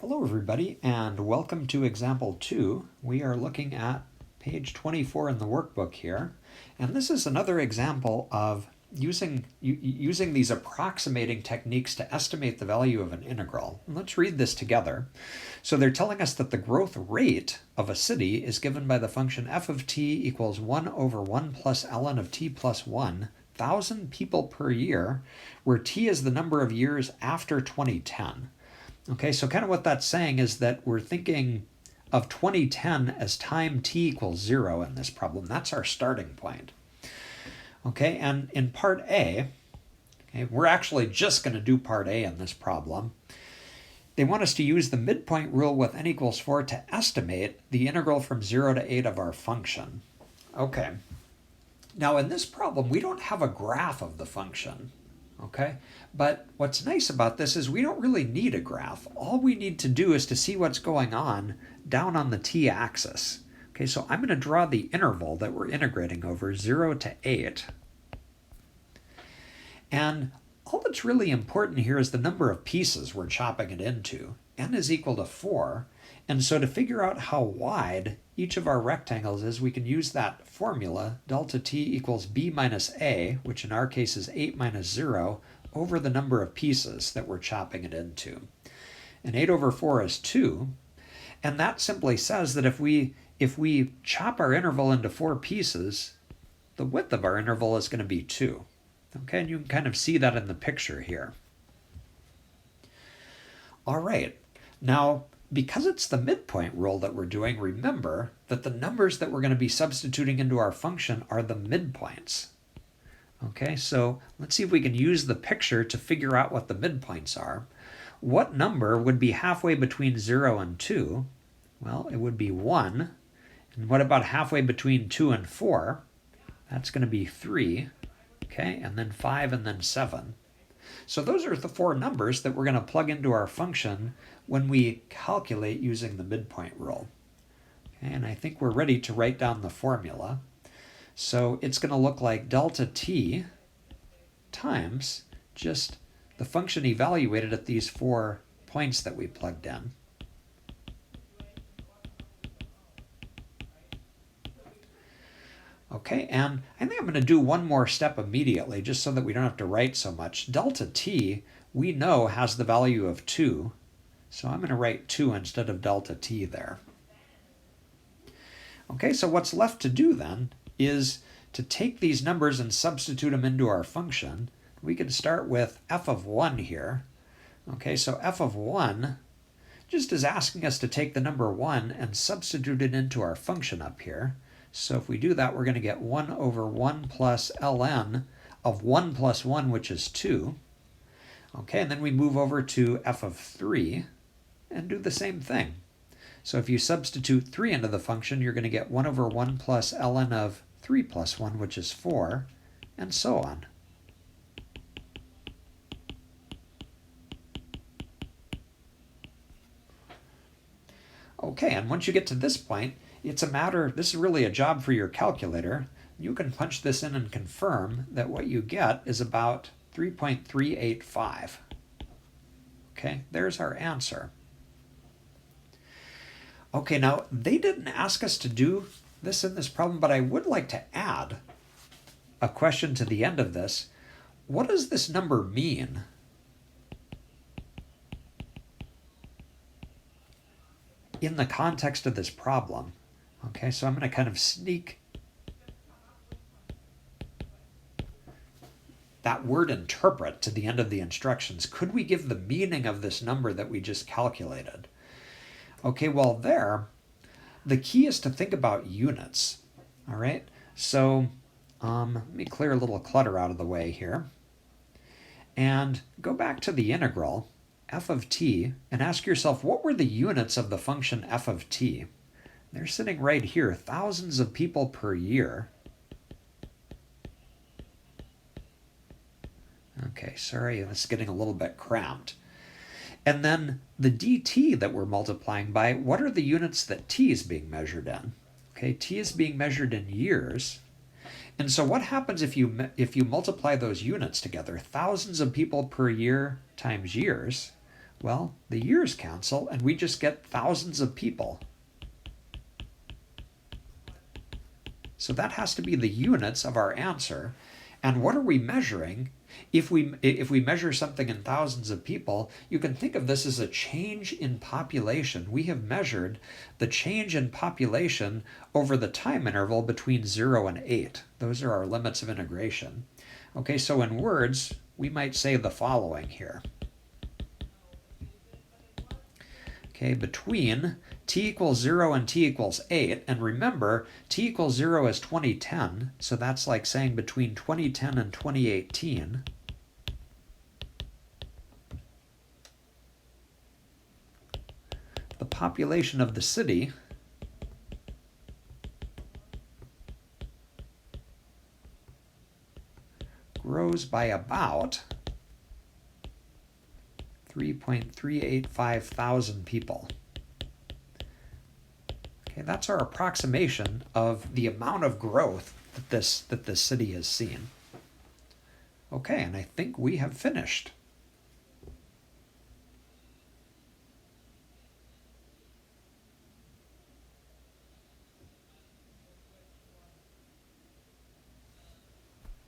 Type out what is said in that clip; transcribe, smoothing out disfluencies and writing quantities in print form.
Hello everybody and welcome to example 2. We are looking at page 24 in the workbook here, and this is another example of using these approximating techniques to estimate the value of an integral. Let's read this together. So they're telling us that the growth rate of a city is given by the function f of t equals 1 over 1 plus ln of t plus 1,000 people per year, where t is the number of years after 2010. Okay, so kind of what that's saying is that we're thinking of 2010 as time t equals 0 in this problem. That's our starting point. Okay, and in part A, okay, we're actually just going to do part A in this problem. They want us to use the midpoint rule with n equals 4 to estimate the integral from 0 to 8 of our function. Okay, now in this problem, we don't have a graph of the function. Okay, but what's nice about this is we don't really need a graph. All we need to do is to see what's going on down on the t-axis. Okay, so I'm going to draw the interval that we're integrating over, 0 to 8. And all that's really important here is the number of pieces we're chopping it into. N is equal to 4, and so to figure out how wide each of our rectangles is, we can use that formula, delta t equals b minus a, which in our case is 8 minus 0, over the number of pieces that we're chopping it into. And 8 over 4 is 2, and that simply says that if we chop our interval into 4 pieces, the width of our interval is going to be 2. Okay, and you can kind of see that in the picture here. All right, now because it's the midpoint rule that we're doing, remember that the numbers that we're going to be substituting into our function are the midpoints. Okay, so let's see if we can use the picture to figure out what the midpoints are. What number would be halfway between 0 and 2? Well, it would be 1. And what about halfway between 2 and 4? That's going to be 3. Okay, and then 5 and then 7. So those are the 4 numbers that we're going to plug into our function when we calculate using the midpoint rule. Okay, and I think we're ready to write down the formula. So it's going to look like delta t times just the function evaluated at these 4 points that we plugged in. Okay, and I think I'm going to do one more step immediately just so that we don't have to write so much. Delta t, we know, has the value of 2, so I'm going to write 2 instead of delta t there. Okay, so what's left to do then is to take these numbers and substitute them into our function. We can start with f of 1 here. Okay, so f of 1 just is asking us to take the number 1 and substitute it into our function up here. So if we do that, we're going to get 1 over 1 plus ln of 1 plus 1, which is 2. Okay, and then we move over to f of 3 and do the same thing. So if you substitute 3 into the function, you're going to get 1 over 1 plus ln of 3 plus 1, which is 4, and so on. Okay, and once you get to this point, it's a matter, this is really a job for your calculator. You can punch this in and confirm that what you get is about 3.385. Okay, there's our answer. Okay, now they didn't ask us to do this in this problem, but I would like to add a question to the end of this. What does this number mean? In the context of this problem. Okay, so I'm going to kind of sneak that word interpret to the end of the instructions. Could we give the meaning of this number that we just calculated? Okay, well there, the key is to think about units. All right, so let me clear a little clutter out of the way here. And go back to the integral, f of t, and ask yourself, what were the units of the function f of t? They're sitting right here, thousands of people per year. Okay, sorry, this is getting a little bit cramped. And then the dt that we're multiplying by, what are the units that t is being measured in? Okay, t is being measured in years. And so what happens if you multiply those units together, thousands of people per year times years? Well, the years cancel and we just get thousands of people. So that has to be the units of our answer. And what are we measuring? If we measure something in thousands of people, you can think of this as a change in population. We have measured the change in population over the time interval between 0 and 8. Those are our limits of integration. Okay, so in words, we might say the following here. Okay, between t equals 0 and t equals 8, and remember, t equals 0 is 2010, so that's like saying between 2010 and 2018. The population of the city grows by about 3.385 thousand people. Okay, that's our approximation of the amount of growth that this city has seen. Okay, and I think we have finished.